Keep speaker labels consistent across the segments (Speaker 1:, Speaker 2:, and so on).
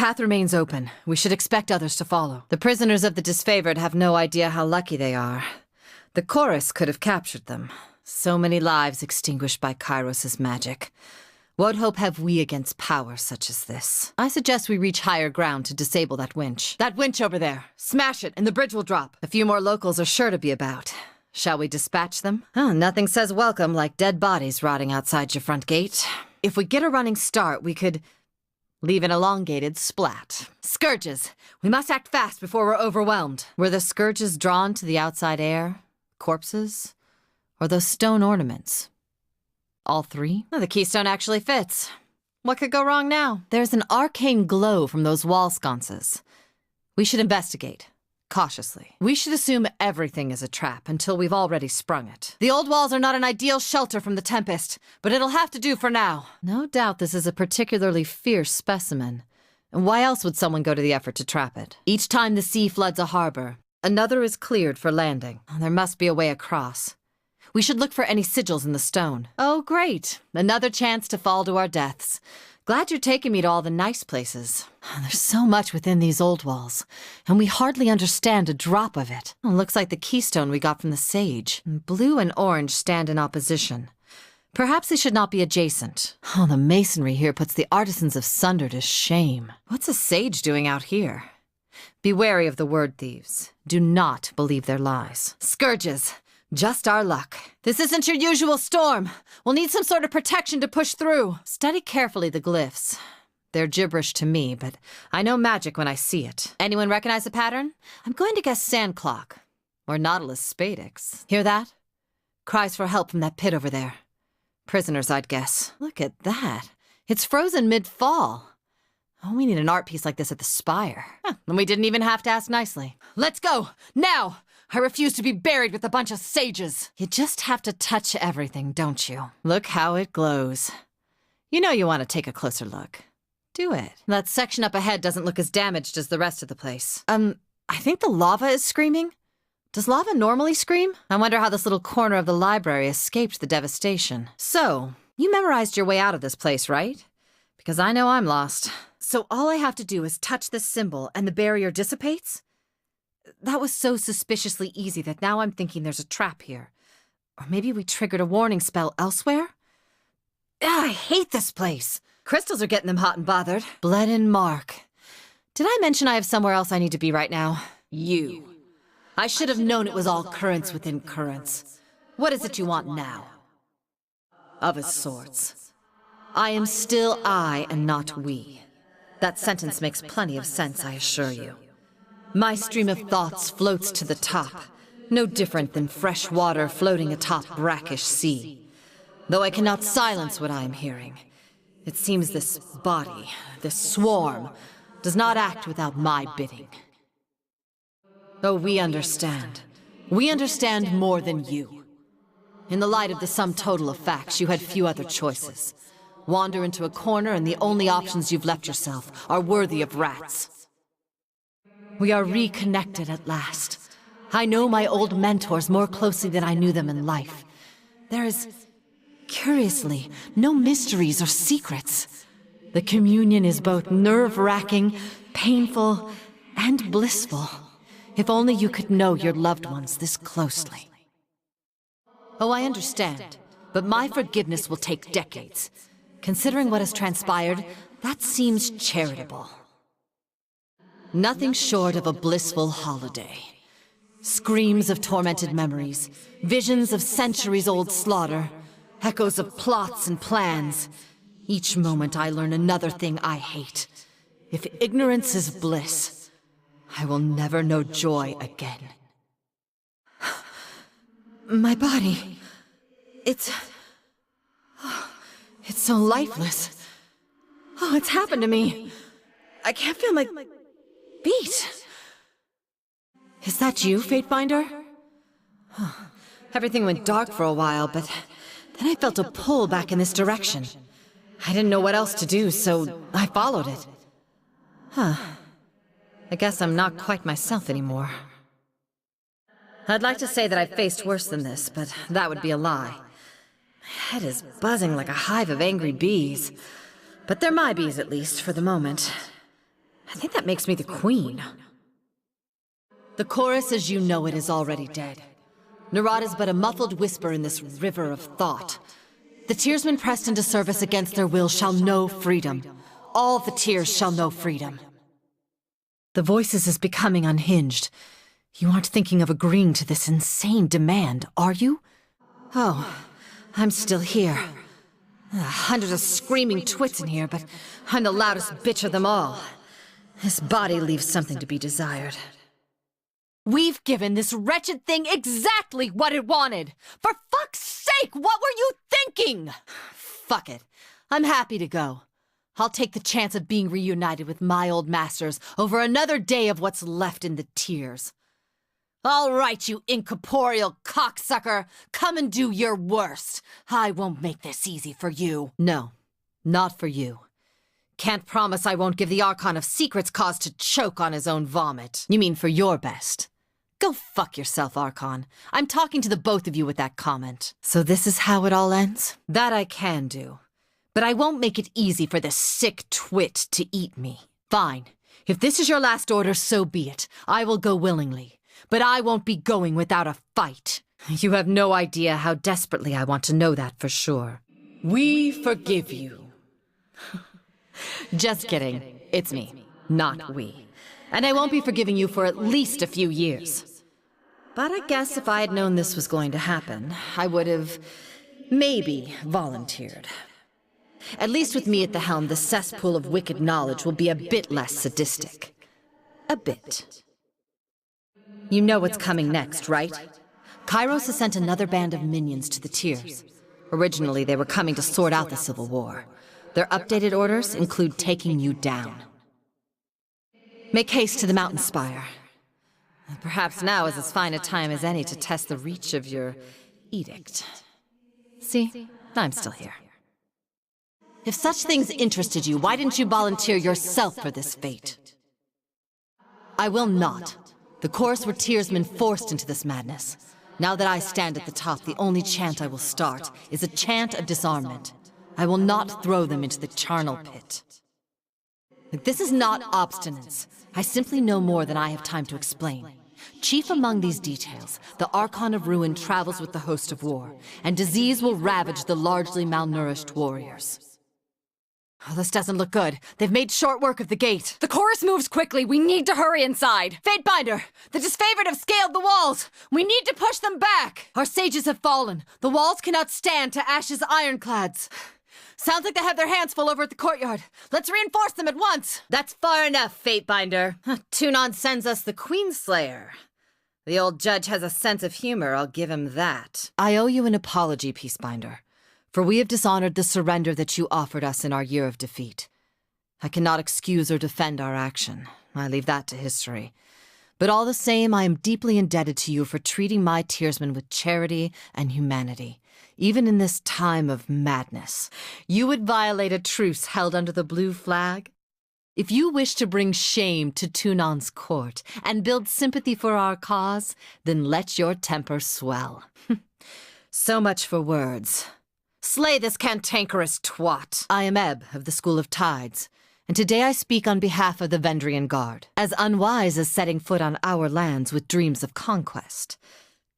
Speaker 1: path remains open. We should expect others to follow. The prisoners of the disfavored have no idea how lucky they are. The chorus could have captured them. So many lives extinguished by Kairos' magic. What hope have we against power such as this? I suggest we reach higher ground to disable that winch. That winch over there! Smash it, and the bridge will drop. A few more locals are sure to be about. Shall we dispatch them? Oh, nothing says welcome like dead bodies rotting outside your front gate. If we get a running start, we could leave an elongated splat. Scourges! We must act fast before we're overwhelmed. Were the scourges drawn to the outside air? Corpses? Or those stone ornaments? All three? Oh, the keystone actually fits. What could go wrong now? There's an arcane glow from those wall sconces. We should investigate. Cautiously. We should assume everything is a trap until we've already sprung it. The old walls are not an ideal shelter from the Tempest, but it'll have to do for now. No doubt this is a particularly fierce specimen. And why else would someone go to the effort to trap it? Each time the sea floods a harbor, another is cleared for landing. There must be a way across. We should look for any sigils in the stone. Oh, great. Another chance to fall to our deaths. Glad you're taking me to all the nice places. There's so much within these old walls, and we hardly understand a drop of it. Looks like the keystone we got from the sage. Blue and orange stand in opposition. Perhaps they should not be adjacent. Oh, the masonry here puts the artisans of Sunder to shame. What's a sage doing out here? Be wary of the word thieves. Do not believe their lies. Scourges! Just our luck. This isn't your usual storm. We'll need some sort of protection to push through. Study carefully the glyphs. They're gibberish to me, but I know magic when I see it. Anyone recognize the pattern? I'm going to guess sand clock. Or Nautilus spadix. Hear that? Cries for help from that pit over there. Prisoners, I'd guess. Look at that. It's frozen mid-fall. Oh, we need an art piece like this at the spire. And we didn't even have to ask nicely. Let's go! Now! I refuse to be buried with a bunch of sages. You just have to touch everything, don't you? Look how it glows. You know you want to take a closer look. Do it. That section up ahead doesn't look as damaged as the rest of the place. I think the lava is screaming. Does lava normally scream? I wonder how this little corner of the library escaped the devastation. So, you memorized your way out of this place, right? Because I know I'm lost. So all I have to do is touch this symbol and the barrier dissipates? That was so suspiciously easy that now I'm thinking there's a trap here. Or maybe we triggered a warning spell elsewhere? I hate this place. Crystals are getting them hot and bothered. Bled and mark. Did I mention I have somewhere else I need to be right now? You. I should have known it was all currents within currents. What is it you want now? Of its sorts. I am still I and not we. That sentence makes plenty of sense, I assure you. My stream of thoughts floats to the top, no different than fresh water floating atop brackish sea. Though I cannot silence what I am hearing, it seems this body, this swarm, does not act without my bidding. Oh, we understand. We understand more than you. In the light of the sum total of facts, you had few other choices. Wander into a corner and the only options you've left yourself are worthy of rats. We are reconnected at last. I know my old mentors more closely than I knew them in life. There is, curiously, no mysteries or secrets. The communion is both nerve-wracking, painful, and blissful. If only you could know your loved ones this closely. Oh, I understand, but my forgiveness will take decades. Considering what has transpired, that seems charitable. Nothing short of a blissful holiday. Screams of tormented memories, visions of centuries-old slaughter, echoes of plots and plans. Each moment I learn another thing I hate. If ignorance is bliss, I will never know joy again. My body... It's so lifeless. Oh, it's happened to me. I can't feel my beat. Is that you, Fatefinder? Everything went dark for a while, but then I felt a pull back in this direction. I didn't know what else to do, so I followed it. I guess I'm not quite myself anymore. I'd like to say that I've faced worse than this, but that would be a lie. My head is buzzing like a hive of angry bees. But they're my bees, at least, for the moment. I think that makes me the queen. The chorus as you know it is already dead. Narad is but a muffled whisper in this river of thought. The tearsmen pressed into service against their will shall know freedom. All the tears shall know freedom. The Voices is becoming unhinged. You aren't thinking of agreeing to this insane demand, are you? Oh, I'm still here. Hundreds of screaming twits in here, but I'm the loudest bitch of them all. This body leaves something to be desired. We've given this wretched thing exactly what it wanted! For fuck's sake, what were you thinking? Fuck it. I'm happy to go. I'll take the chance of being reunited with my old masters over another day of what's left in the tears. All right, you incorporeal cocksucker, come and do your worst. I won't make this easy for you. No, not for you. Can't promise I won't give the Archon of Secrets cause to choke on his own vomit. You mean for your best? Go fuck yourself, Archon. I'm talking to the both of you with that comment. So this is how it all ends? That I can do. But I won't make it easy for this sick twit to eat me. Fine. If this is your last order, so be it. I will go willingly. But I won't be going without a fight. You have no idea how desperately I want to know that for sure. We forgive you. Just kidding. It's me, not we. And I won't be forgiving you for at least a few years. But I guess if I had known this was going to happen, I would have maybe volunteered. At least with me at the helm, the cesspool of wicked knowledge will be a bit less sadistic. A bit. You know what's coming next, right? Kairos has sent another band of minions to the Tiers. Originally, they were coming to sort out the Civil War. Their updated orders include taking you down. Make haste to the mountain spire. Perhaps now is as fine a time as any to test the reach of your edict. See, I'm still here. If such things interested you, why didn't you volunteer yourself for this fate? I will not. The chorus were Tearsmen forced into this madness. Now that I stand at the top, the only chant I will start is a chant of disarmament. I will not throw them into the charnel pit. This is not obstinance. I simply know more than I have time to explain. Chief among these details, the Archon of Ruin travels with the host of war, and disease will ravage the largely malnourished warriors. Oh, this doesn't look good. They've made short work of the gate. The chorus moves quickly. We need to hurry inside. Fatebinder, the disfavored have scaled the walls. We need to push them back. Our sages have fallen. The walls cannot stand to Ash's ironclads. Sounds like they have their hands full over at the courtyard. Let's reinforce them at once. That's far enough, Fatebinder. Tunon sends us the Queenslayer. The old judge has a sense of humor, I'll give him that. I owe you an apology, Peacebinder. For we have dishonored the surrender that you offered us in our year of defeat. I cannot excuse or defend our action. I leave that to history. But all the same, I am deeply indebted to you for treating my Tearsmen with charity and humanity, even in this time of madness. You would violate a truce held under the blue flag? If you wish to bring shame to Tunon's court and build sympathy for our cause, then let your temper swell. So much for words. Slay this cantankerous twat. I am Ebb of the School of Tides, and today I speak on behalf of the Vendrian Guard, as unwise as setting foot on our lands with dreams of conquest.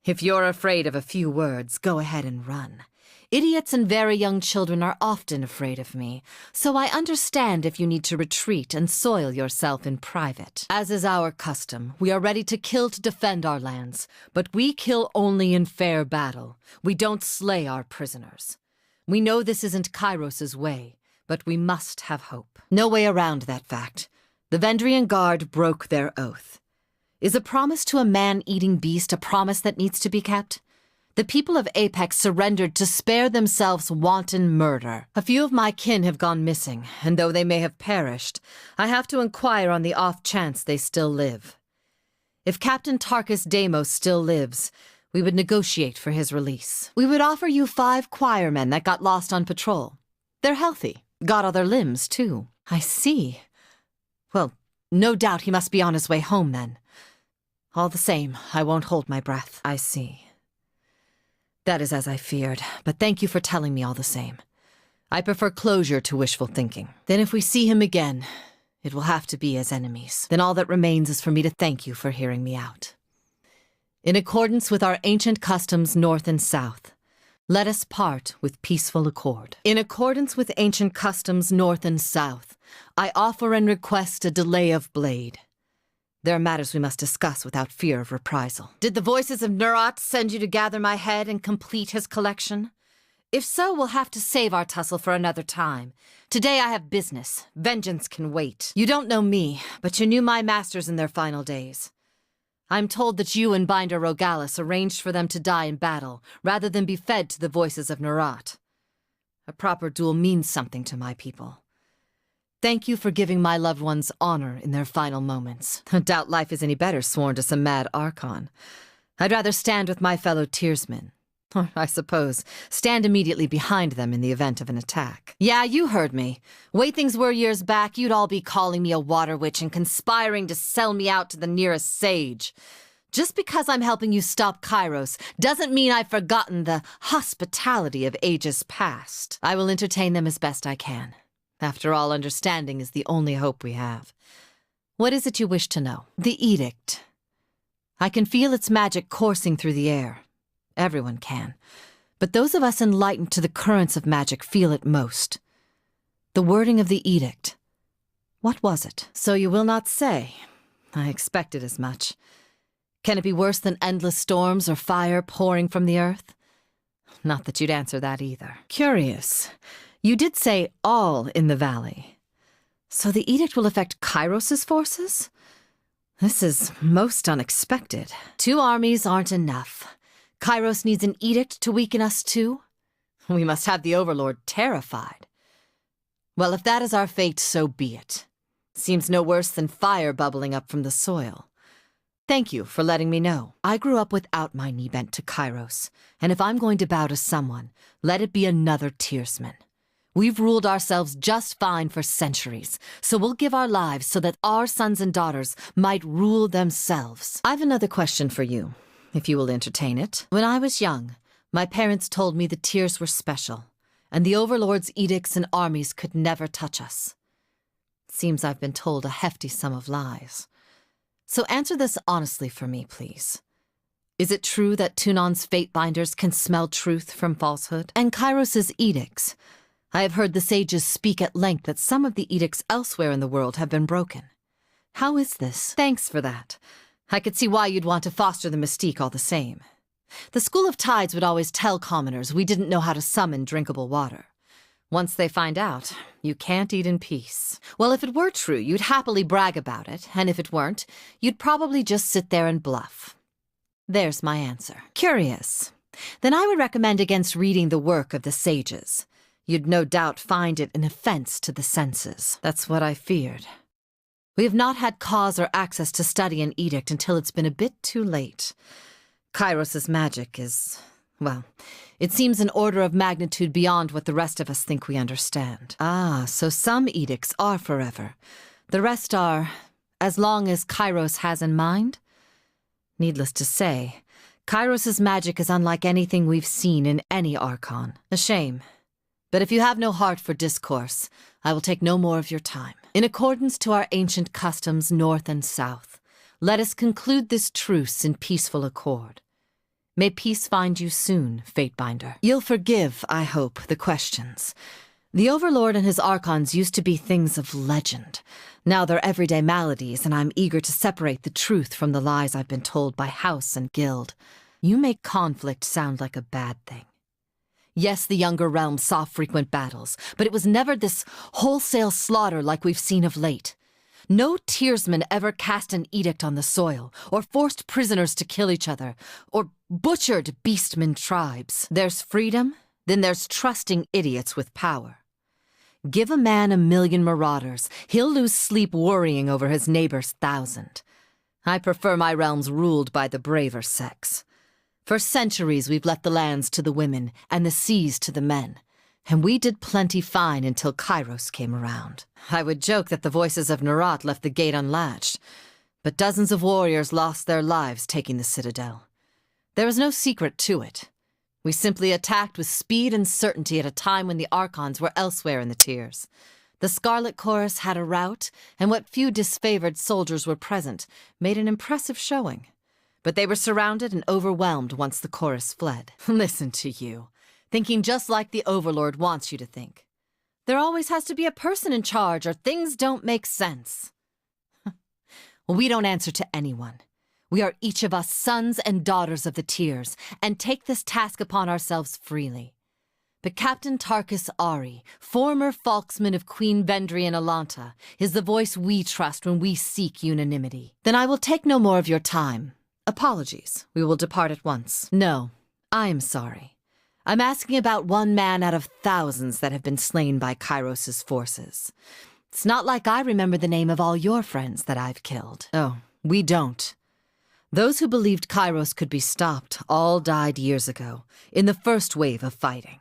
Speaker 1: If you're afraid of a few words, go ahead and run. Idiots and very young children are often afraid of me, so I understand if you need to retreat and soil yourself in private. As is our custom, we are ready to kill to defend our lands, but we kill only in fair battle. We don't slay our prisoners. We know this isn't Kairos's way, but we must have hope. No way around that fact. The Vendrian Guard broke their oath. Is a promise to a man-eating beast a promise that needs to be kept? The people of Apex surrendered to spare themselves wanton murder. A few of my kin have gone missing, and though they may have perished, I have to inquire on the off chance they still live. If Captain Tarkus Deimos still lives, we would negotiate for his release. We would offer you 5 choirmen that got lost on patrol. They're healthy. Got other limbs, too. I see. Well, no doubt he must be on his way home, then. All the same, I won't hold my breath. I see. That is as I feared, but thank you for telling me all the same. I prefer closure to wishful thinking. Then if we see him again, it will have to be as enemies. Then all that remains is for me to thank you for hearing me out. In accordance with our ancient customs north and south, let us part with peaceful accord. In accordance with ancient customs north and south, I offer and request a delay of blade. There are matters we must discuss without fear of reprisal. Did the voices of Nurat send you to gather my head and complete his collection? If so, we'll have to save our tussle for another time. Today I have business. Vengeance can wait. You don't know me, but you knew my masters in their final days. I'm told that you and Binder Rogalis arranged for them to die in battle, rather than be fed to the voices of Nurat. A proper duel means something to my people. Thank you for giving my loved ones honor in their final moments. I doubt life is any better sworn to some mad Archon. I'd rather stand with my fellow Tearsmen. Or, I suppose, stand immediately behind them in the event of an attack. Yeah, you heard me. Way things were years back, you'd all be calling me a water witch and conspiring to sell me out to the nearest sage. Just because I'm helping you stop Kairos doesn't mean I've forgotten the hospitality of ages past. I will entertain them as best I can. After all, understanding is the only hope we have. What is it you wish to know? The edict. I can feel its magic coursing through the air. Everyone can. But those of us enlightened to the currents of magic feel it most. The wording of the edict. What was it? So you will not say. I expected as much. Can it be worse than endless storms or fire pouring from the earth? Not that you'd answer that either. Curious. You did say all in the valley. So the edict will affect Kairos's forces? This is most unexpected. 2 armies aren't enough. Kairos needs an edict to weaken us too? We must have the Overlord terrified. Well, if that is our fate, so be it. Seems no worse than fire bubbling up from the soil. Thank you for letting me know. I grew up without my knee bent to Kairos, and if I'm going to bow to someone, let it be another Tearsman. We've ruled ourselves just fine for centuries, so we'll give our lives so that our sons and daughters might rule themselves. I've another question for you, if you will entertain it. When I was young, my parents told me the Tears were special, and the Overlord's edicts and armies could never touch us. Seems I've been told a hefty sum of lies. So answer this honestly for me, please. Is it true that Tunon's fate binders can smell truth from falsehood? And Kairos's edicts. I have heard the sages speak at length that some of the edicts elsewhere in the world have been broken. How is this? Thanks for that. I could see why you'd want to foster the mystique all the same. The School of Tides would always tell commoners we didn't know how to summon drinkable water. Once they find out, you can't eat in peace. Well, if it were true, you'd happily brag about it, and if it weren't, you'd probably just sit there and bluff. There's my answer. Curious. Then I would recommend against reading the work of the sages. You'd no doubt find it an offense to the senses. That's what I feared. We have not had cause or access to study an edict until it's been a bit too late. Kairos's magic is, well, it seems an order of magnitude beyond what the rest of us think we understand. Ah, so some edicts are forever. The rest are, as long as Kairos has in mind? Needless to say, Kairos's magic is unlike anything we've seen in any Archon. A shame. But if you have no heart for discourse, I will take no more of your time. In accordance to our ancient customs north and south, let us conclude this truce in peaceful accord. May peace find you soon, Fatebinder. You'll forgive, I hope, the questions. The Overlord and his Archons used to be things of legend. Now they're everyday maladies, and I'm eager to separate the truth from the lies I've been told by house and guild. You make conflict sound like a bad thing. Yes, the younger realms saw frequent battles, but it was never this wholesale slaughter like we've seen of late. No Tearsman ever cast an edict on the soil, or forced prisoners to kill each other, or butchered beastmen tribes. There's freedom, then there's trusting idiots with power. Give a man 1,000,000 marauders, he'll lose sleep worrying over his neighbor's 1,000. I prefer my realms ruled by the braver sex. For centuries we've let the lands to the women and the seas to the men, and we did plenty fine until Kairos came around. I would joke that the voices of Nurat left the gate unlatched, but dozens of warriors lost their lives taking the citadel. There was no secret to it. We simply attacked with speed and certainty at a time when the Archons were elsewhere in the tiers. The Scarlet Chorus had a rout, and what few disfavored soldiers were present made an impressive showing. But they were surrounded and overwhelmed once the chorus fled. Listen to you, thinking just like the Overlord wants you to think. There always has to be a person in charge, or things don't make sense. Well, we don't answer to anyone. We are each of us sons and daughters of the Tears, and take this task upon ourselves freely. But Captain Tarkus Ari, former Falksman of Queen Vendrian Alanta, is the voice we trust when we seek unanimity. Then I will take no more of your time. Apologies. We will depart at once. No, I am sorry. I'm asking about one man out of thousands that have been slain by Kairos' forces. It's not like I remember the name of all your friends that I've killed. Oh, we don't. Those who believed Kairos could be stopped all died years ago, in the first wave of fighting.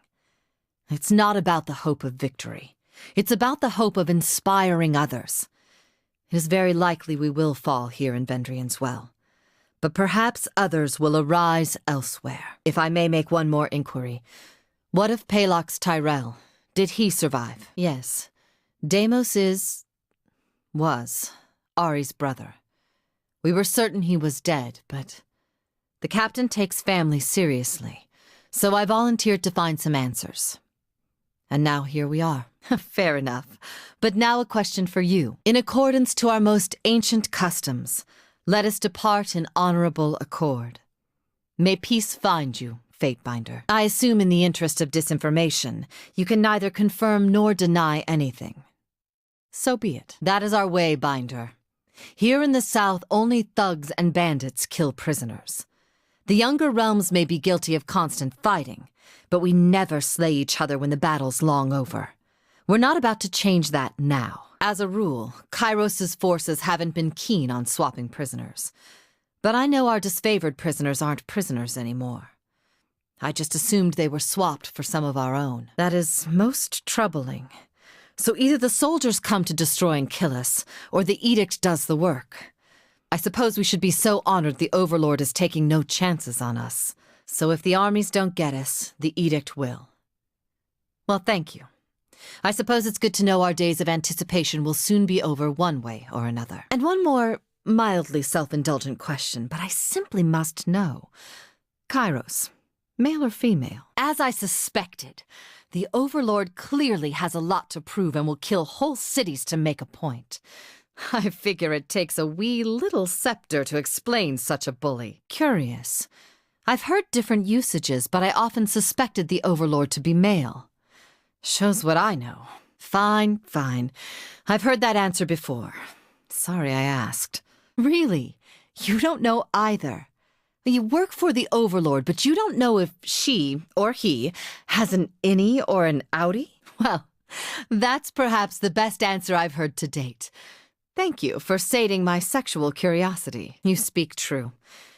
Speaker 1: It's not about the hope of victory. It's about the hope of inspiring others. It is very likely we will fall here in Vendrian's Well. But perhaps others will arise elsewhere. If I may make one more inquiry, what of Palox Tyrell? Did he survive? Yes. Deimos was Ari's brother. We were certain he was dead, but the captain takes family seriously, so I volunteered to find some answers. And now here we are. Fair enough. But now a question for you. In accordance to our most ancient customs, let us depart in honorable accord. May peace find you, Fatebinder. I assume in the interest of disinformation, you can neither confirm nor deny anything. So be it. That is our way, Binder. Here in the South, only thugs and bandits kill prisoners. The younger realms may be guilty of constant fighting, but we never slay each other when the battle's long over. We're not about to change that now. As a rule, Kairos' forces haven't been keen on swapping prisoners. But I know our disfavored prisoners aren't prisoners anymore. I just assumed they were swapped for some of our own. That is most troubling. So either the soldiers come to destroy and kill us, or the edict does the work. I suppose we should be so honored the Overlord is taking no chances on us. So if the armies don't get us, the edict will. Well, thank you. I suppose it's good to know our days of anticipation will soon be over one way or another. And one more mildly self-indulgent question, but I simply must know. Kairos, male or female? As I suspected, the Overlord clearly has a lot to prove and will kill whole cities to make a point. I figure it takes a wee little scepter to explain such a bully. Curious. I've heard different usages, but I often suspected the Overlord to be male. Shows what I know. Fine, fine. I've heard that answer before. Sorry I asked. Really? You don't know either? You work for the Overlord, but you don't know if she, or he, has an innie or an outie? Well, that's perhaps the best answer I've heard to date. Thank you for sating my sexual curiosity. You speak true.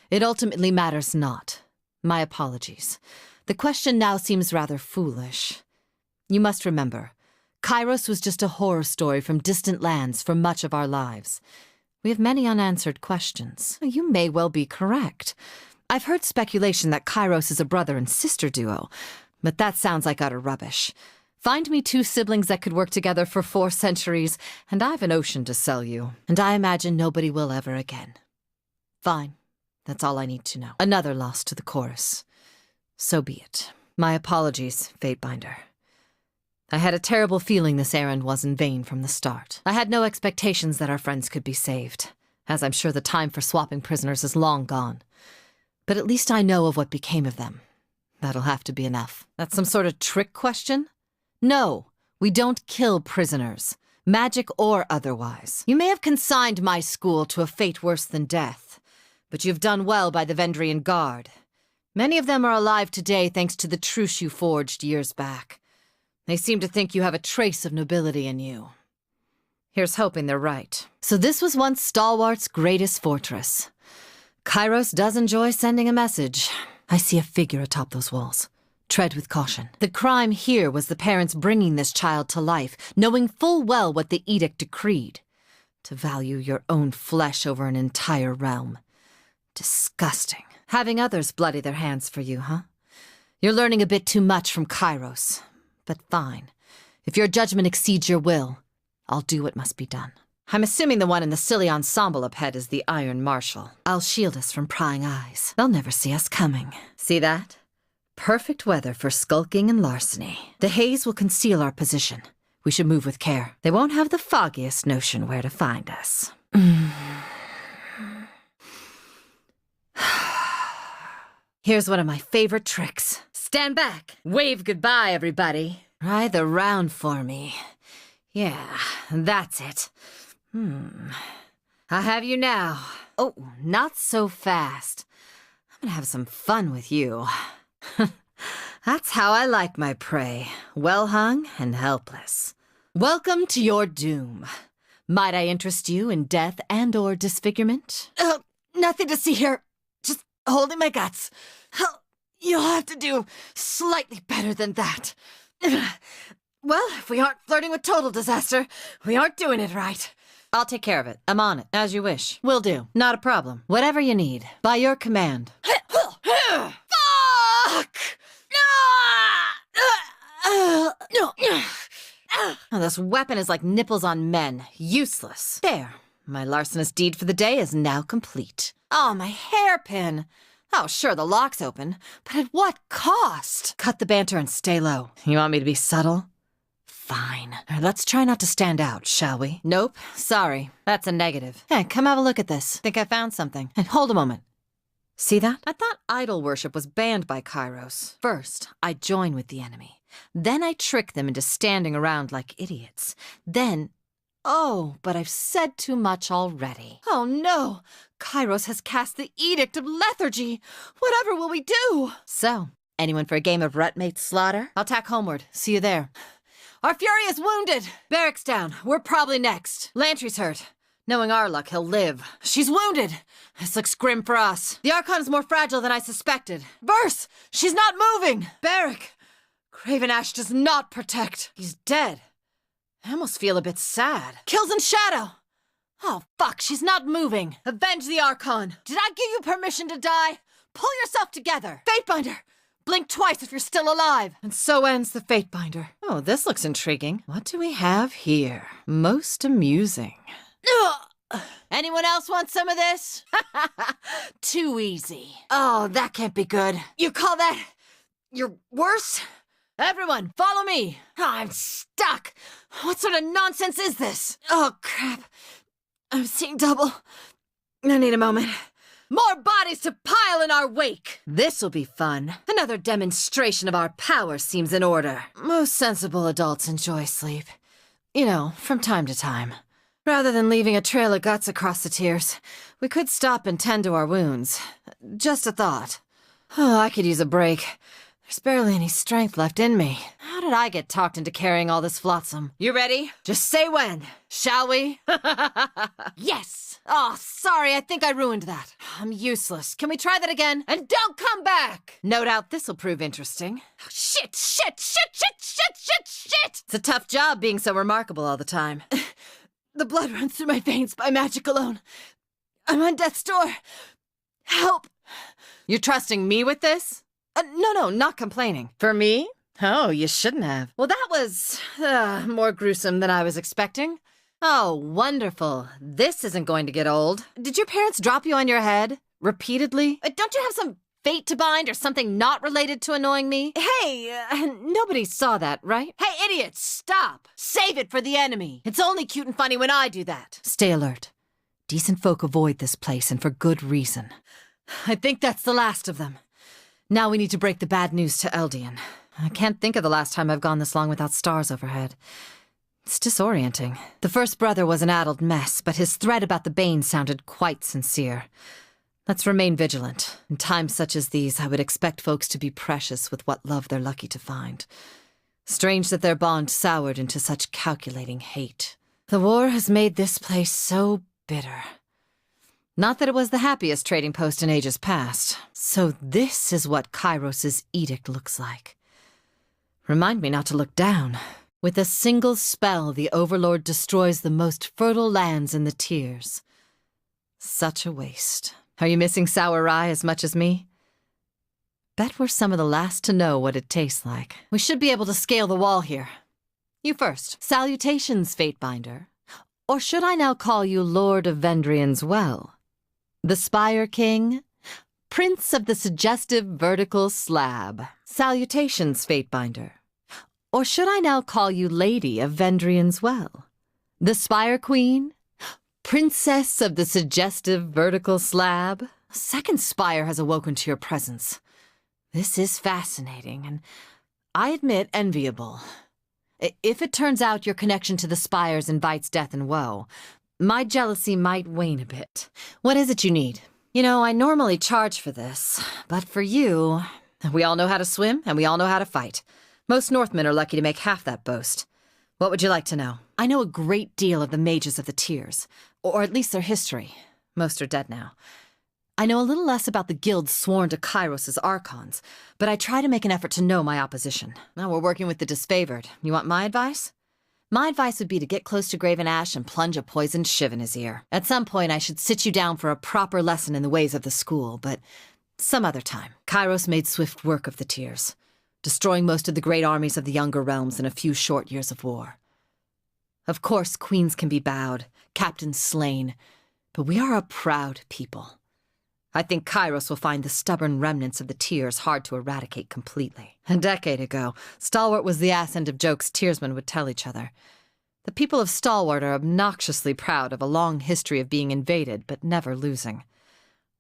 Speaker 1: It ultimately matters not. My apologies. The question now seems rather foolish. You must remember, Kairos was just a horror story from distant lands for much of our lives. We have many unanswered questions. You may well be correct. I've heard speculation that Kairos is a brother and sister duo, but that sounds like utter rubbish. Find me 2 siblings that could work together for 4 centuries, and I've an ocean to sell you. And I imagine nobody will ever again. Fine. That's all I need to know. Another loss to the chorus. So be it. My apologies, Fatebinder. I had a terrible feeling this errand was in vain from the start. I had no expectations that our friends could be saved, as I'm sure the time for swapping prisoners is long gone. But at least I know of what became of them. That'll have to be enough. That's some sort of trick question? No, we don't kill prisoners, magic or otherwise. You may have consigned my school to a fate worse than death, but you've done well by the Vendrian Guard. Many of them are alive today thanks to the truce you forged years back. They seem to think you have a trace of nobility in you. Here's hoping they're right. So this was once Stalwart's greatest fortress. Kairos does enjoy sending a message. I see a figure atop those walls. Tread with caution. The crime here was the parents bringing this child to life, knowing full well what the edict decreed. To value your own flesh over an entire realm. Disgusting. Having others bloody their hands for you, huh? You're learning a bit too much from Kairos. But fine. If your judgment exceeds your will, I'll do what must be done. I'm assuming the one in the silly ensemble up ahead is the Iron Marshal. I'll shield us from prying eyes. They'll never see us coming. See that? Perfect weather for skulking and larceny. The haze will conceal our position. We should move with care. They won't have the foggiest notion where to find us. Here's one of my favorite tricks. Stand back. Wave goodbye, everybody. Ride the round for me. Yeah, that's it. I have you now. Oh, not so fast. I'm gonna have some fun with you. That's how I like my prey. Well hung and helpless. Welcome to your doom. Might I interest you in death and/or disfigurement? Nothing to see here. Just holding my guts. You'll have to do slightly better than that. Well, if we aren't flirting with total disaster, we aren't doing it right. I'll take care of it. I'm on it. As you wish. Will do. Not a problem. Whatever you need. By your command. Fuck! Oh, this weapon is like nipples on men. Useless. There. My larcenous deed for the day is now complete. Oh, my hairpin. Oh, sure, the lock's open. But at what cost? Cut the banter and stay low. You want me to be subtle? Fine. Let's try not to stand out, shall we? Nope. Sorry. That's a negative. Hey, come have a look at this. Think I found something. And hold a moment. See that? I thought idol worship was banned by Kairos. First, I join with the enemy. Then I trick them into standing around like idiots. Then... Oh, but I've said too much already. Oh no! Kairos has cast the Edict of Lethargy. Whatever will we do? So, anyone for a game of rutmate slaughter? I'll tack homeward. See you there. Our Fury is wounded! Barracks down. We're probably next. Lantry's hurt. Knowing our luck, he'll live. She's wounded! This looks grim for us. The Archon's more fragile than I suspected. Verse! She's not moving! Barrack! Craven Ash does not protect. He's dead. I almost feel a bit sad. Kills in shadow! Oh, fuck, she's not moving. Avenge the Archon. Did I give you permission to die? Pull yourself together. Fatebinder! Blink twice if you're still alive. And so ends the Fatebinder. Oh, this looks intriguing. What do we have here? Most amusing. Anyone else want some of this? Too easy. Oh, that can't be good. You call that your worst? Everyone, follow me. Oh, I'm stuck. What sort of nonsense is this? Oh, crap. I'm seeing double. I need a moment. More bodies to pile in our wake! This'll be fun. Another demonstration of our power seems in order. Most sensible adults enjoy sleep. You know, from time to time. Rather than leaving a trail of guts across the tiers, we could stop and tend to our wounds. Just a thought. Oh, I could use a break. There's barely any strength left in me. How did I get talked into carrying all this flotsam? You ready? Just say when. Shall we? Yes! Oh, sorry, I think I ruined that. I'm useless. Can we try that again? And don't come back! No doubt this'll prove interesting. Shit! It's a tough job being so remarkable all the time. The blood runs through my veins by magic alone. I'm on death's door. Help! You're trusting me with this? No, not complaining. For me? Oh, you shouldn't have. Well, that was more gruesome than I was expecting. Oh, wonderful. This isn't going to get old. Did your parents drop you on your head? Repeatedly? Don't you have some fate to bind or something not related to annoying me? Hey, nobody saw that, right? Hey, idiots, stop! Save it for the enemy. It's only cute and funny when I do that. Stay alert. Decent folk avoid this place, and for good reason. I think that's the last of them. Now we need to break the bad news to Eldian. I can't think of the last time I've gone this long without stars overhead. It's disorienting. The first brother was an addled mess, but his threat about the Bane sounded quite sincere. Let's remain vigilant. In times such as these, I would expect folks to be precious with what love they're lucky to find. Strange that their bond soured into such calculating hate. The war has made this place so bitter. Not that it was the happiest trading post in ages past. So this is what Kairos' edict looks like. Remind me not to look down. With a single spell, the Overlord destroys the most fertile lands in the tiers. Such a waste. Are you missing sour rye as much as me? Bet we're some of the last to know what it tastes like. We should be able to scale the wall here. You first. Salutations, Fatebinder. Or should I now call you Lord of Vendrian's Well? The Spire King? Prince of the Suggestive Vertical Slab. Salutations, Fatebinder. Or should I now call you Lady of Vendrian's Well? The Spire Queen? Princess of the Suggestive Vertical Slab? A second spire has awoken to your presence. This is fascinating, and I admit enviable. If it turns out your connection to the spires invites death and woe, my jealousy might wane a bit. What is it you need? You know, I normally charge for this, but for you, we all know how to swim and we all know how to fight. Most Northmen are lucky to make half that boast. What would you like to know? I know a great deal of the mages of the Tiers, or at least their history. Most are dead now. I know a little less about the guilds sworn to Kairos' archons, but I try to make an effort to know my opposition. Now we're working with the disfavored. You want my advice? My advice would be to get close to Graven Ash and plunge a poisoned shiv in his ear. At some point, I should sit you down for a proper lesson in the ways of the school, but some other time. Kairos made swift work of the Tiers, destroying most of the great armies of the Younger Realms in a few short years of war. Of course, queens can be bowed, captains slain, but we are a proud people. I think Kairos will find the stubborn remnants of the Tiers hard to eradicate completely. A decade ago, Stalwart was the ass end of jokes Tiersmen would tell each other. The people of Stalwart are obnoxiously proud of a long history of being invaded, but never losing.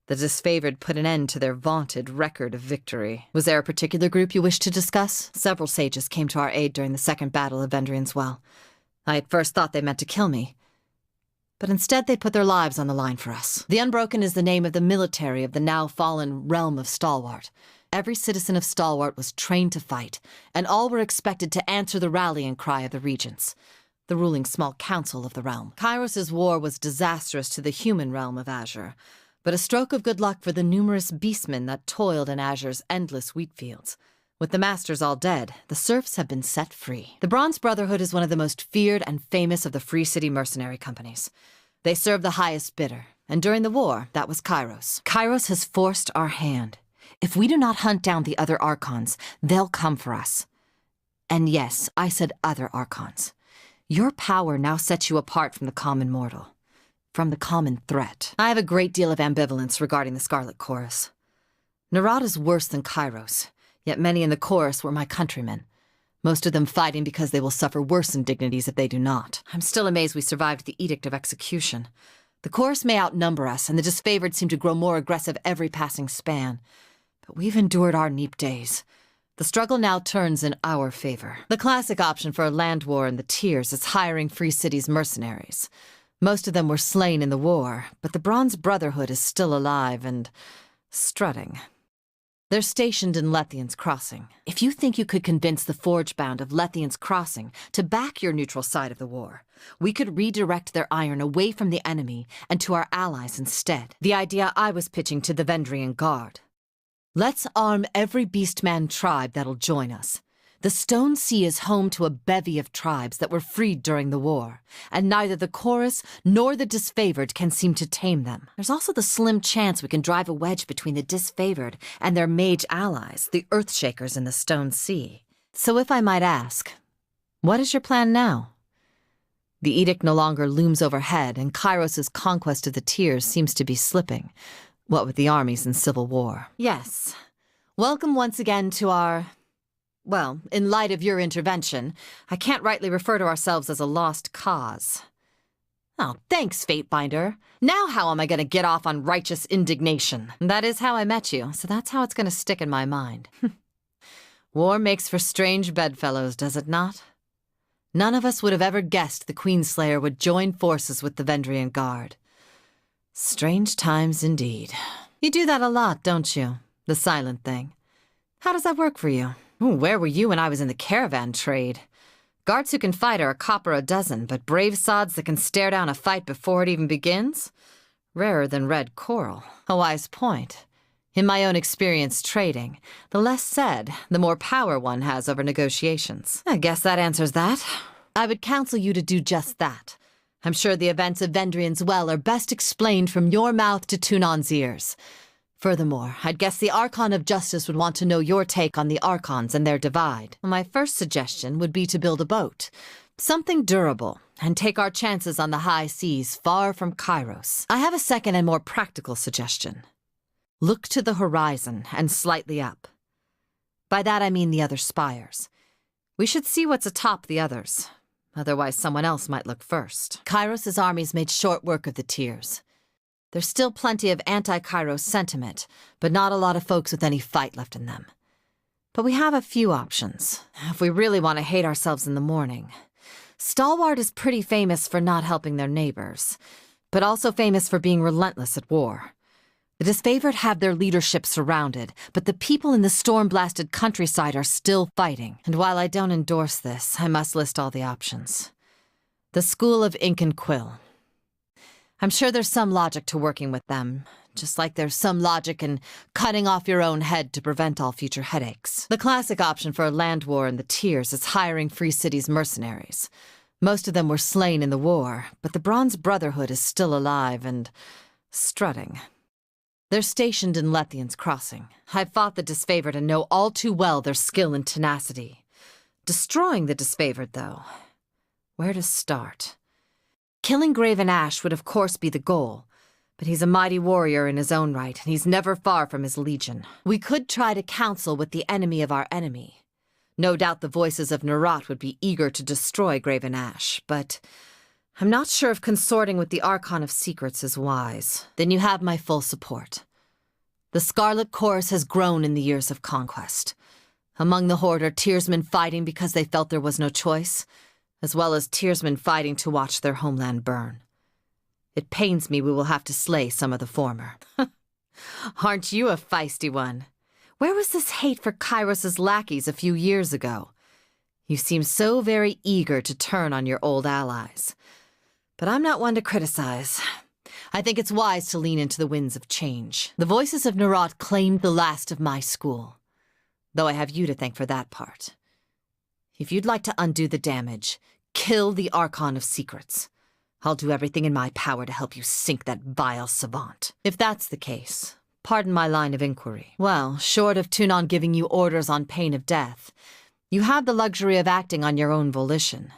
Speaker 1: The disfavored put an end to their vaunted record of victory. Was there a particular group you wished to discuss? Several sages came to our aid during the Second Battle of Vendrian's Well. I at first thought they meant to kill me, but instead they put their lives on the line for us. The Unbroken is the name of the military of the now-fallen realm of Stalwart. Every citizen of Stalwart was trained to fight, and all were expected to answer the rallying cry of the regents, the ruling small council of the realm. Kairos' war was disastrous to the human realm of Azure, but a stroke of good luck for the numerous beastmen that toiled in Azure's endless wheat fields. With the masters all dead, the serfs have been set free. The Bronze Brotherhood is one of the most feared and famous of the Free City mercenary companies. They serve the highest bidder, and during the war, that was Kairos. Kairos has forced our hand. If we do not hunt down the other Archons, they'll come for us. And yes, I said other Archons. Your power now sets you apart from the common mortal, from the common threat. I have a great deal of ambivalence regarding the Scarlet Chorus. Narad is worse than Kairos, yet many in the chorus were my countrymen, most of them fighting because they will suffer worse indignities if they do not. I'm still amazed we survived the Edict of Execution. The chorus may outnumber us, and the disfavored seem to grow more aggressive every passing span. But we've endured our neap days. The struggle now turns in our favor. The classic option for a land war in the Tiers is hiring Free City's mercenaries. Most of them were slain in the war, but the Bronze Brotherhood is still alive and strutting. They're stationed in Lethian's Crossing. If you think you could convince the Forgebound of Lethian's Crossing to back your neutral side of the war, we could redirect their iron away from the enemy and to our allies instead. The idea I was pitching to the Vendrian Guard. Let's arm every Beastman tribe that'll join us. The Stone Sea is home to a bevy of tribes that were freed during the war, and neither the chorus nor the disfavored can seem to tame them. There's also the slim chance we can drive a wedge between the disfavored and their mage allies, the Earthshakers in the Stone Sea. So if I might ask, what is your plan now? The edict no longer looms overhead, and Kairos' conquest of the Tiers seems to be slipping, what with the armies in civil war. Yes. Welcome once again to our... Well, in light of your intervention, I can't rightly refer to ourselves as a lost cause. Oh, thanks, Fatebinder. Now how am I going to get off on righteous indignation? That is how I met you, so that's how it's going to stick in my mind. War makes for strange bedfellows, does it not? None of us would have ever guessed the Queenslayer would join forces with the Vendrian Guard. Strange times indeed. You do that a lot, don't you? The silent thing. How does that work for you? Ooh, where were you when I was in the caravan trade? Guards who can fight are a copper a dozen, but brave sods that can stare down a fight before it even begins? Rarer than red coral. A wise point. In my own experience trading, the less said, the more power one has over negotiations. I guess that answers that. I would counsel you to do just that. I'm sure the events of Vendrian's Well are best explained from your mouth to Tunon's ears. Furthermore, I'd guess the Archon of Justice would want to know your take on the Archons and their divide. My first suggestion would be to build a boat. Something durable, and take our chances on the high seas far from Kairos. I have a second and more practical suggestion. Look to the horizon and slightly up. By that I mean the other spires. We should see what's atop the others. Otherwise someone else might look first. Kairos' armies made short work of the tiers. There's still plenty of anti-Kairos sentiment, but not a lot of folks with any fight left in them. But we have a few options, if we really want to hate ourselves in the morning. Stalwart is pretty famous for not helping their neighbors, but also famous for being relentless at war. The disfavored have their leadership surrounded, but the people in the storm-blasted countryside are still fighting. And while I don't endorse this, I must list all the options. The School of Ink and Quill. I'm sure there's some logic to working with them, just like there's some logic in cutting off your own head to prevent all future headaches. The classic option for a land war in the tiers is hiring Free City's mercenaries. Most of them were slain in the war, but the Bronze Brotherhood is still alive and strutting. They're stationed in Lethian's Crossing. I've fought the disfavored and know all too well their skill and tenacity. Destroying the disfavored, though. Where to start? Killing Graven Ash would of course be the goal, but he's a mighty warrior in his own right, and he's never far from his legion. We could try to counsel with the enemy of our enemy. No doubt the voices of Nerat would be eager to destroy Graven Ash, but I'm not sure if consorting with the Archon of Secrets is wise. Then you have my full support. The Scarlet Chorus has grown in the years of conquest. Among the Horde are Tearsmen fighting because they felt there was no choice, as well as Tearsmen fighting to watch their homeland burn. It pains me we will have to slay some of the former. Aren't you a feisty one? Where was this hate for Kairos' lackeys a few years ago? You seem so very eager to turn on your old allies. But I'm not one to criticize. I think it's wise to lean into the winds of change. The voices of Nerat claimed the last of my school, though I have you to thank for that part. If you'd like to undo the damage, kill the Archon of Secrets. I'll do everything in my power to help you sink that vile savant. If that's the case, pardon my line of inquiry. Well, short of Tunon giving you orders on pain of death, you have the luxury of acting on your own volition.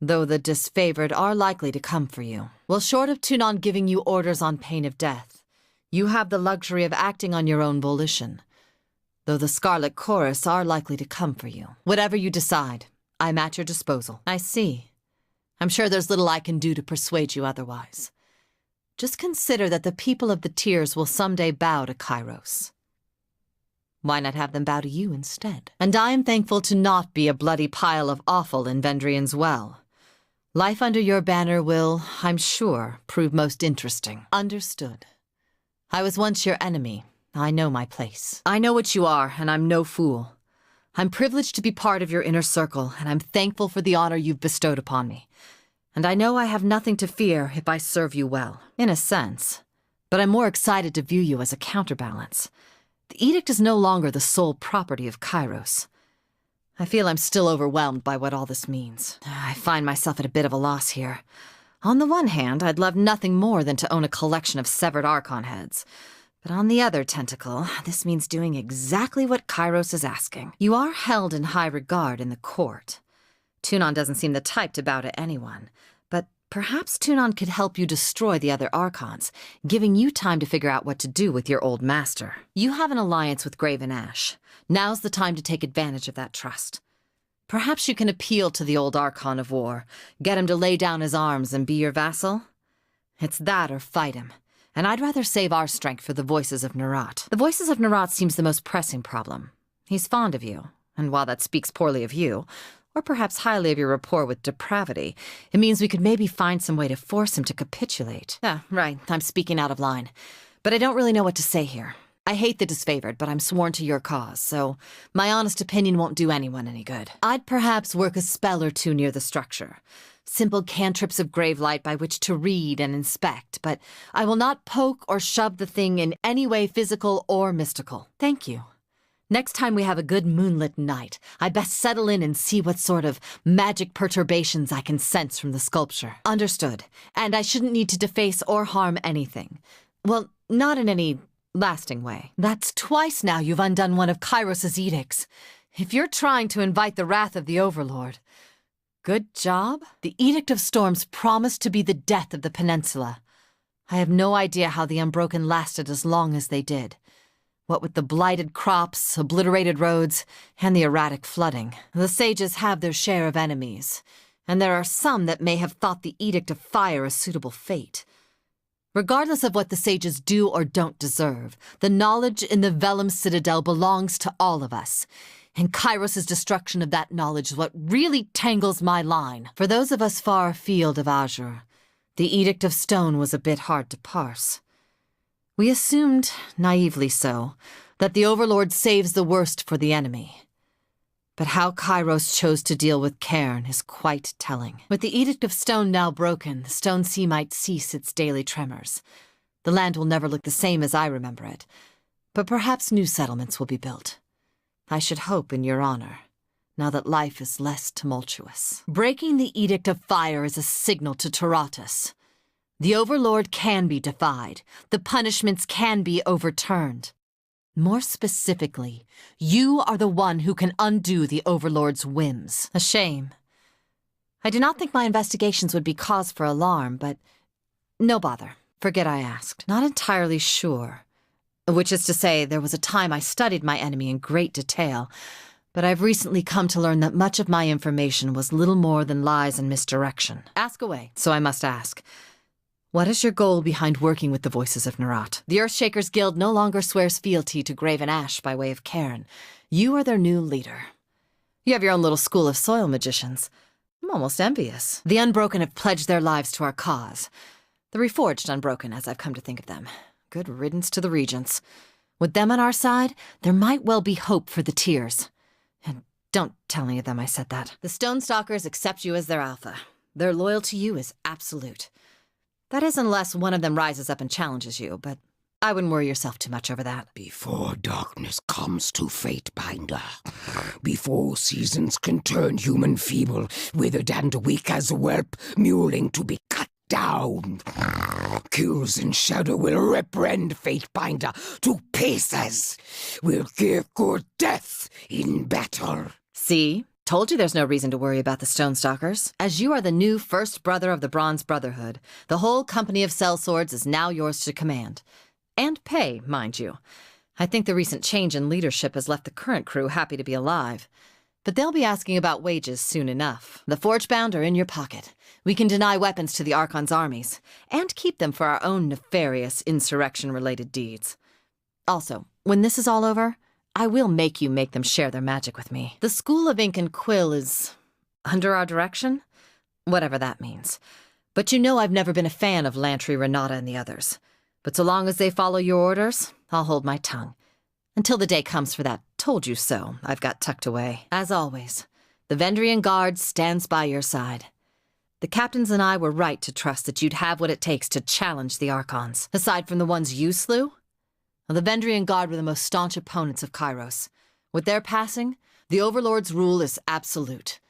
Speaker 1: Though the disfavored are likely to come for you. Well, short of Tunon giving you orders on pain of death, you have the luxury of acting on your own volition. Though the Scarlet Chorus are likely to come for you. Whatever you decide, I'm at your disposal. I see. I'm sure there's little I can do to persuade you otherwise. Just consider that the people of the tiers will someday bow to Kairos. Why not have them bow to you instead? And I am thankful to not be a bloody pile of offal in Vendrian's Well. Life under your banner will, I'm sure, prove most interesting. Understood. I was once your enemy. I know my place. I know what you are, and I'm no fool. I'm privileged to be part of your inner circle, and I'm thankful for the honor you've bestowed upon me. And I know I have nothing to fear if I serve you well. In a sense. But I'm more excited to view you as a counterbalance. The edict is no longer the sole property of Kairos. I feel I'm still overwhelmed by what all this means. I find myself at a bit of a loss here. On the one hand, I'd love nothing more than to own a collection of severed Archon heads. But on the other tentacle, this means doing exactly what Kairos is asking. You are held in high regard in the court. Tunon doesn't seem the type to bow to anyone, but perhaps Tunon could help you destroy the other Archons, giving you time to figure out what to do with your old master. You have an alliance with Graven Ash. Now's the time to take advantage of that trust. Perhaps you can appeal to the old Archon of War, get him to lay down his arms and be your vassal? It's that or fight him. And I'd rather save our strength for the voices of Nerat. The voices of Nerat seems the most pressing problem. He's fond of you, and while that speaks poorly of you, or perhaps highly of your rapport with depravity, it means we could maybe find some way to force him to capitulate. Ah, right, I'm speaking out of line. But I don't really know what to say here. I hate the disfavored, but I'm sworn to your cause, so my honest opinion won't do anyone any good. I'd perhaps work a spell or two near the structure. Simple cantrips of gravelight by which to read and inspect, but I will not poke or shove the thing in any way physical or mystical. Thank you. Next time we have a good moonlit night, I'd best settle in and see what sort of magic perturbations I can sense from the sculpture. Understood. And I shouldn't need to deface or harm anything. Well, not in any lasting way. That's twice now you've undone one of Kairos' edicts. If you're trying to invite the wrath of the Overlord, good job. The Edict of Storms promised to be the death of the peninsula. I have no idea how the Unbroken lasted as long as they did. What with the blighted crops, obliterated roads, and the erratic flooding. The sages have their share of enemies, and there are some that may have thought the Edict of Fire a suitable fate. Regardless of what the sages do or don't deserve, the knowledge in the Vellum Citadel belongs to all of us. And Kairos' destruction of that knowledge is what really tangles my line. For those of us far afield of Azure, the Edict of Stone was a bit hard to parse. We assumed, naively so, that the Overlord saves the worst for the enemy. But how Kairos chose to deal with Cairn is quite telling. With the Edict of Stone now broken, the Stone Sea might cease its daily tremors. The land will never look the same as I remember it, but perhaps new settlements will be built. I should hope in your honor, now that life is less tumultuous. Breaking the Edict of Fire is a signal to Taratus. The Overlord can be defied. The punishments can be overturned. More specifically, you are the one who can undo the Overlord's whims. A shame. I do not think my investigations would be cause for alarm, but no bother. Forget I asked. Not entirely sure. Which is to say, there was a time I studied my enemy in great detail, but I've recently come to learn that much of my information was little more than lies and misdirection. Ask away. So I must ask. What is your goal behind working with the Voices of Nerat? The Earthshakers Guild no longer swears fealty to Graven Ash by way of Cairn. You are their new leader. You have your own little school of soil magicians. I'm almost envious. The Unbroken have pledged their lives to our cause. The Reforged Unbroken, as I've come to think of them. Good riddance to the Regents. With them on our side, there might well be hope for the Tears. And don't tell any of them I said that. The Stonestalkers accept you as their alpha. Their loyalty to you is absolute. That is unless one of them rises up and challenges you, but I wouldn't worry yourself too much over that.
Speaker 2: Before darkness comes to Fatebinder, before seasons can turn human feeble, withered and weak as a whelp, muling to be cut down, Kills and Shadow will rend Fatebinder to pieces, will give good death in battle.
Speaker 1: See? Told you there's no reason to worry about the Stonestalkers. As you are the new first brother of the Bronze Brotherhood, the whole company of sellswords is now yours to command. And pay, mind you. I think the recent change in leadership has left the current crew happy to be alive. But they'll be asking about wages soon enough. The Forgebound are in your pocket. We can deny weapons to the Archon's armies, and keep them for our own nefarious insurrection-related deeds. Also, when this is all over, I will make you make them share their magic with me. The School of Ink and Quill is under our direction? Whatever that means. But you know I've never been a fan of Lantry, Renata, and the others. But so long as they follow your orders, I'll hold my tongue. Until the day comes for that told you so I've got tucked away. As always, the Vendrian Guard stands by your side. The captains and I were right to trust that you'd have what it takes to challenge the Archons. Aside from the ones you slew, the Vendrian Guard were the most staunch opponents of Kairos. With their passing, the Overlord's rule is absolute.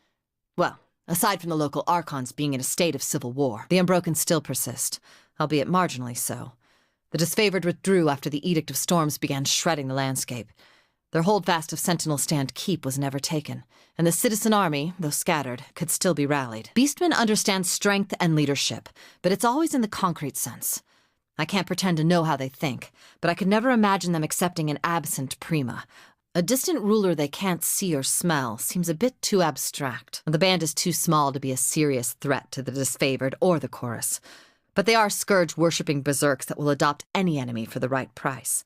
Speaker 1: Well, aside from the local Archons being in a state of civil war, the Unbroken still persist, albeit marginally so. The Disfavored withdrew after the Edict of Storms began shredding the landscape. Their holdfast of Sentinel Stand Keep was never taken, and the citizen army, though scattered, could still be rallied. Beastmen understand strength and leadership, but it's always in the concrete sense. I can't pretend to know how they think, but I could never imagine them accepting an absent Prima. A distant ruler they can't see or smell seems a bit too abstract. The band is too small to be a serious threat to the Disfavored or the Chorus. But they are scourge-worshipping berserks that will adopt any enemy for the right price.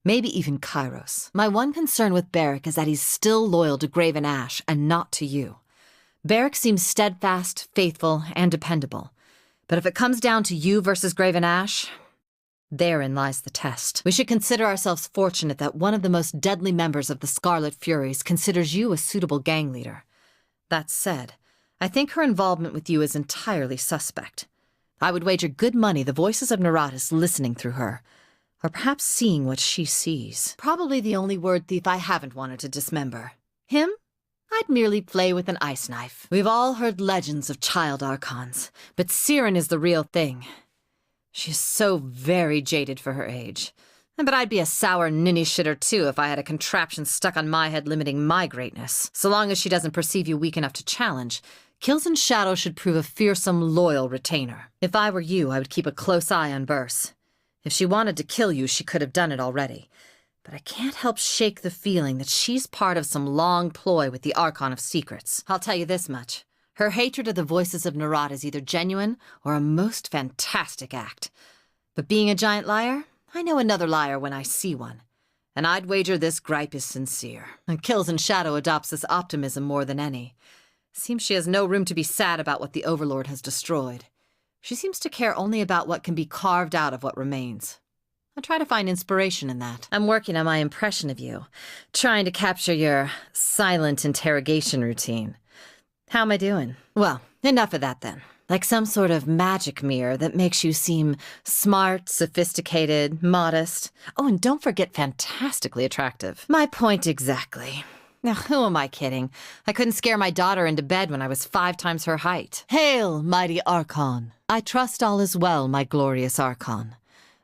Speaker 1: Maybe even Kairos. My one concern with Barrick is that he's still loyal to Graven Ash and not to you. Barrick seems steadfast, faithful, and dependable. But if it comes down to you versus Graven Ash, therein lies the test. We should consider ourselves fortunate that one of the most deadly members of the Scarlet Furies considers you a suitable gang leader. That said, I think her involvement with you is entirely suspect. I would wager good money the Voices of Nerat is listening through her, or perhaps seeing what she sees. Probably the only word thief I haven't wanted to dismember. Him? I'd merely play with an ice knife. We've all heard legends of child Archons, but Siren is the real thing. She is so very jaded for her age. But I'd be a sour ninny-shitter too if I had a contraption stuck on my head limiting my greatness. So long as she doesn't perceive you weak enough to challenge, Kills and Shadow should prove a fearsome, loyal retainer. If I were you, I would keep a close eye on Burse. If she wanted to kill you, she could have done it already. But I can't help shake the feeling that she's part of some long ploy with the Archon of Secrets. I'll tell you this much. Her hatred of the voices of Narad is either genuine or a most fantastic act. But being a giant liar, I know another liar when I see one. And I'd wager this gripe is sincere. And Kills and Shadow adopts this optimism more than any. Seems she has no room to be sad about what the Overlord has destroyed. She seems to care only about what can be carved out of what remains. I try to find inspiration in that. I'm working on my impression of you, trying to capture your silent interrogation routine. How am I doing? Well, enough of that then. Like some sort of magic mirror that makes you seem smart, sophisticated, modest. Oh, and don't forget fantastically attractive. My point exactly. Now, who am I kidding? I couldn't scare my daughter into bed when I was 5 times her height. Hail, mighty Archon. I trust all is well, my glorious Archon.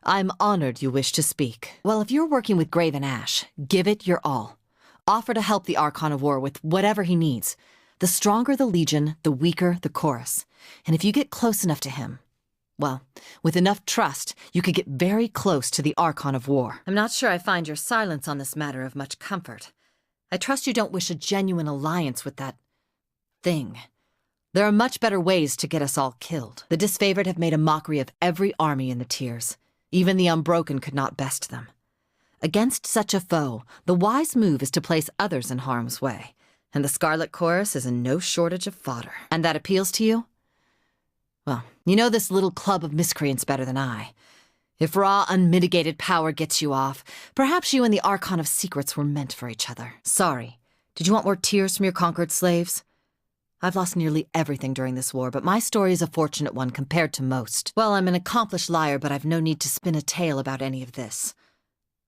Speaker 1: I'm honored you wish to speak. Well, if you're working with Graven Ash, give it your all. Offer to help the Archon of War with whatever he needs. The stronger the Legion, the weaker the Chorus. And if you get close enough to him, well, with enough trust, you could get very close to the Archon of War. I'm not sure I find your silence on this matter of much comfort. I trust you don't wish a genuine alliance with that thing. There are much better ways to get us all killed. The disfavored have made a mockery of every army in the tiers. Even the Unbroken could not best them. Against such a foe, the wise move is to place others in harm's way. And the Scarlet Chorus is in no shortage of fodder. And that appeals to you? Well, you know this little club of miscreants better than I. If raw, unmitigated power gets you off, perhaps you and the Archon of Secrets were meant for each other. Sorry. Did you want more tears from your conquered slaves? I've lost nearly everything during this war, but my story is a fortunate one compared to most. Well, I'm an accomplished liar, but I've no need to spin a tale about any of this.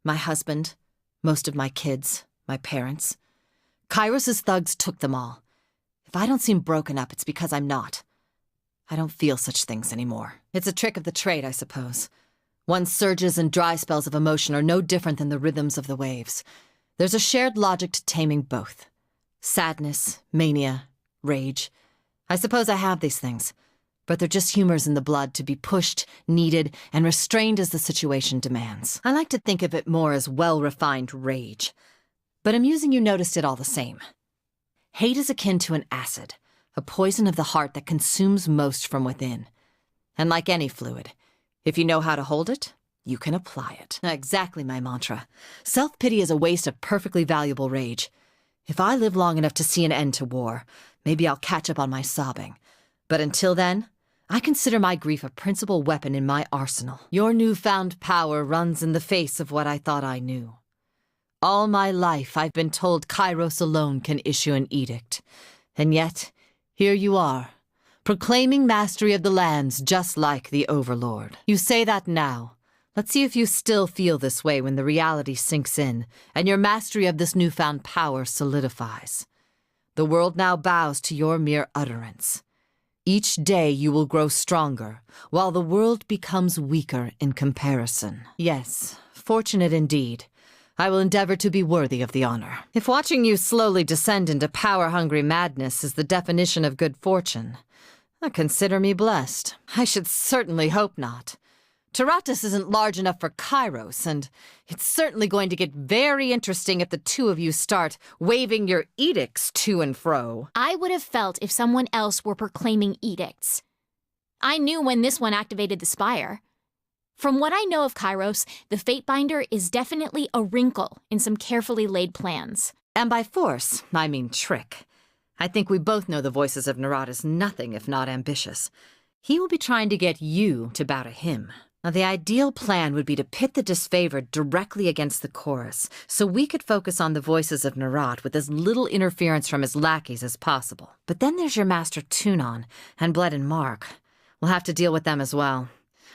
Speaker 1: My husband, most of my kids, my parents. Kairos' thugs took them all. If I don't seem broken up, it's because I'm not. I don't feel such things anymore. It's a trick of the trade, I suppose. One's surges and dry spells of emotion are no different than the rhythms of the waves. There's a shared logic to taming both. Sadness, mania, rage. I suppose I have these things, but they're just humors in the blood to be pushed, needed, and restrained as the situation demands. I like to think of it more as well-refined rage. But amusing you noticed it all the same. Hate is akin to an acid, a poison of the heart that consumes most from within. And like any fluid, if you know how to hold it, you can apply it. Exactly my mantra. Self-pity is a waste of perfectly valuable rage. If I live long enough to see an end to war, maybe I'll catch up on my sobbing. But until then, I consider my grief a principal weapon in my arsenal. Your newfound power runs in the face of what I thought I knew. All my life I've been told Kairos alone can issue an edict. And yet, here you are, proclaiming mastery of the lands just like the Overlord. You say that now. Let's see if you still feel this way when the reality sinks in, and your mastery of this newfound power solidifies. The world now bows to your mere utterance. Each day you will grow stronger, while the world becomes weaker in comparison. Yes, fortunate indeed. I will endeavor to be worthy of the honor. If watching you slowly descend into power-hungry madness is the definition of good fortune, consider me blessed. I should certainly hope not. Taratus isn't large enough for Kairos, and it's certainly going to get very interesting if the two of you start waving your edicts to and fro.
Speaker 3: I would have felt if someone else were proclaiming edicts. I knew when this one activated the spire. From what I know of Kairos, the Fatebinder is definitely a wrinkle in some carefully laid plans.
Speaker 1: And by force, I mean trick. I think we both know the voices of Narad is nothing if not ambitious. He will be trying to get you to bow to him. Now, the ideal plan would be to pit the disfavored directly against the chorus, so we could focus on the voices of Narad with as little interference from his lackeys as possible. But then there's your master Tunon and Bled and Mark. We'll have to deal with them as well.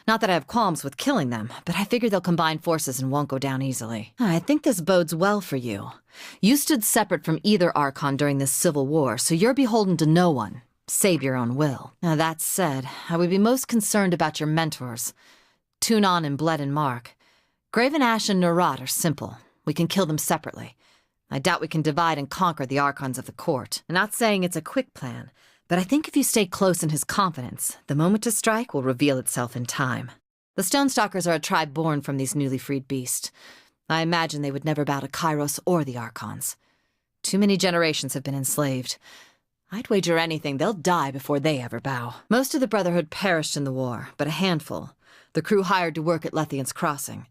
Speaker 1: Not that I have qualms with killing them, but I figure they'll combine forces and won't go down easily. I think this bodes well for you. You stood separate from either Archon during this civil war, so you're beholden to no one, save your own will. Now, that said, I would be most concerned about your mentors, Tunon and Bled and Mark. Graven Ash and Nerat are simple. We can kill them separately. I doubt we can divide and conquer the Archons of the court. I'm not saying it's a quick plan, but I think if you stay close in his confidence, the moment to strike will reveal itself in time. The Stonestalkers are a tribe born from these newly freed beasts. I imagine they would never bow to Kairos or the Archons. Too many generations have been enslaved. I'd wager anything they'll die before they ever bow. Most of the Brotherhood perished in the war, but a handful. The crew hired to work at Lethian's Crossing.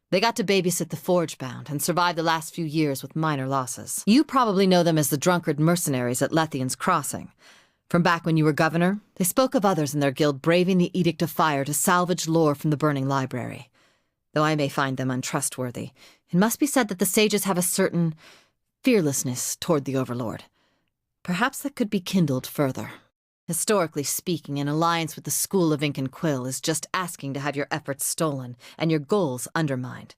Speaker 1: They got to babysit the Forgebound and survived the last few years with minor losses. You probably know them as the drunkard mercenaries at Lethian's Crossing. From back when you were governor, they spoke of others in their guild braving the Edict of Fire to salvage lore from the burning library. Though I may find them untrustworthy, it must be said that the sages have a certain fearlessness toward the Overlord. Perhaps that could be kindled further. Historically speaking, an alliance with the School of Ink and Quill is just asking to have your efforts stolen and your goals undermined.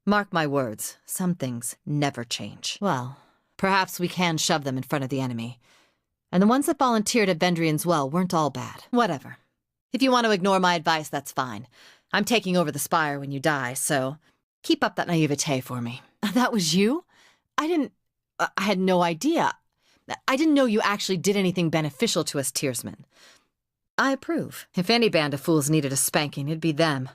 Speaker 1: Mark my words, some things never change. Well, perhaps we can shove them in front of the enemy. And the ones that volunteered at Vendrian's Well weren't all bad. Whatever. If you want to ignore my advice, that's fine. I'm taking over the Spire when you die, so keep up that naivete for me. That was you? I had no idea. I didn't know you actually did anything beneficial to us Tearsmen. I approve. If any band of fools needed a spanking, it'd be them.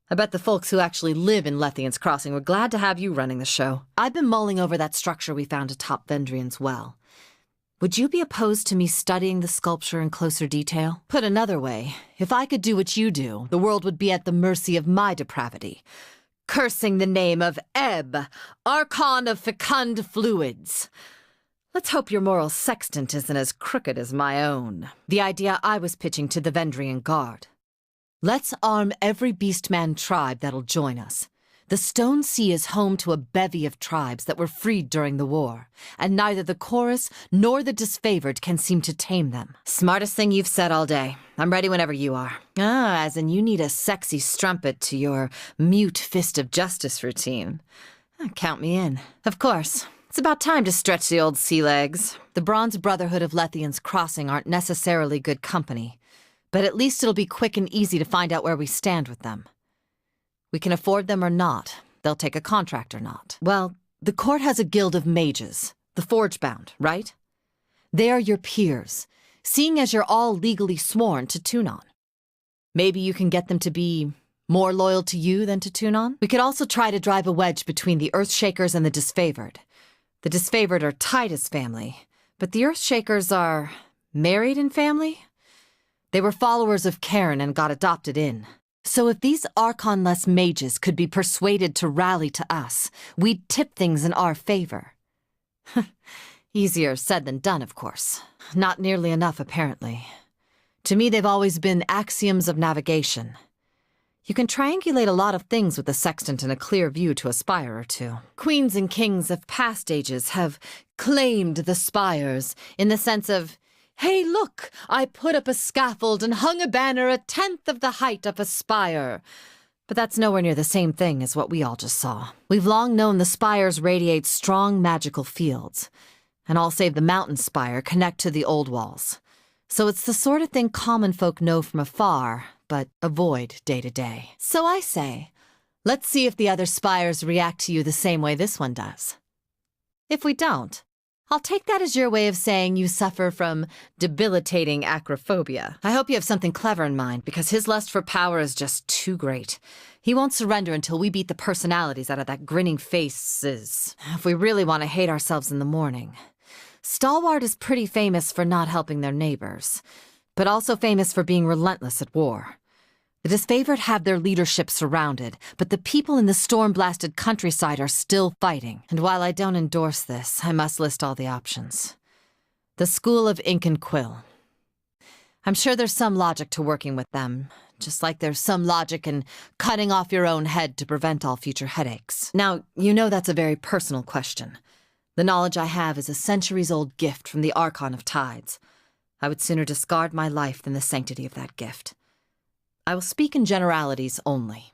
Speaker 1: I bet the folks who actually live in Lethian's Crossing were glad to have you running the show. I've been mulling over that structure we found atop Vendrian's Well. Would you be opposed to me studying the sculpture in closer detail? Put another way, if I could do what you do, the world would be at the mercy of my depravity. Cursing the name of Ebb, Archon of Fecund Fluids. Let's hope your moral sextant isn't as crooked as my own. The idea I was pitching to the Vendrian Guard. Let's arm every Beastman tribe that'll join us. The Stone Sea is home to a bevy of tribes that were freed during the war, and neither the Chorus nor the Disfavored can seem to tame them. Smartest thing you've said all day. I'm ready whenever you are. As in you need a sexy strumpet to your mute fist of justice routine. Count me in. Of course. It's about time to stretch the old sea legs. The Bronze Brotherhood of Lethian's Crossing aren't necessarily good company, but at least it'll be quick and easy to find out where we stand with them. We can afford them or not. They'll take a contract or not. Well, the court has a guild of mages, the Forgebound, right? They are your peers, seeing as you're all legally sworn to Tunon. Maybe you can get them to be more loyal to you than to Tunon? We could also try to drive a wedge between the Earthshakers and the Disfavored. The Disfavored are Titus family, but the Earthshakers are married in family? They were followers of Karen and got adopted in. So if these Archon-less mages could be persuaded to rally to us, we'd tip things in our favor. Easier said than done, of course. Not nearly enough, apparently. To me, they've always been axioms of navigation. You can triangulate a lot of things with a sextant and a clear view to a spire or two. Queens and kings of past ages have claimed the spires in the sense of, hey, look, I put up a scaffold and hung a banner 1/10 of the height of a spire. But that's nowhere near the same thing as what we all just saw. We've long known the spires radiate strong magical fields, and all save the mountain spire connect to the old walls. So it's the sort of thing common folk know from afar, but avoid day to day. So I say, let's see if the other spires react to you the same way this one does. If we don't, I'll take that as your way of saying you suffer from debilitating acrophobia. I hope you have something clever in mind, because his lust for power is just too great. He won't surrender until we beat the personalities out of that grinning faces. If we really want to hate ourselves in the morning. Stalwart is pretty famous for not helping their neighbors, but also famous for being relentless at war. The Disfavored have their leadership surrounded, but the people in the storm-blasted countryside are still fighting. And while I don't endorse this, I must list all the options. The School of Ink and Quill. I'm sure there's some logic to working with them, just like there's some logic in cutting off your own head to prevent all future headaches. Now, you know that's a very personal question. The knowledge I have is a centuries-old gift from the Archon of Tides. I would sooner discard my life than the sanctity of that gift. I will speak in generalities only.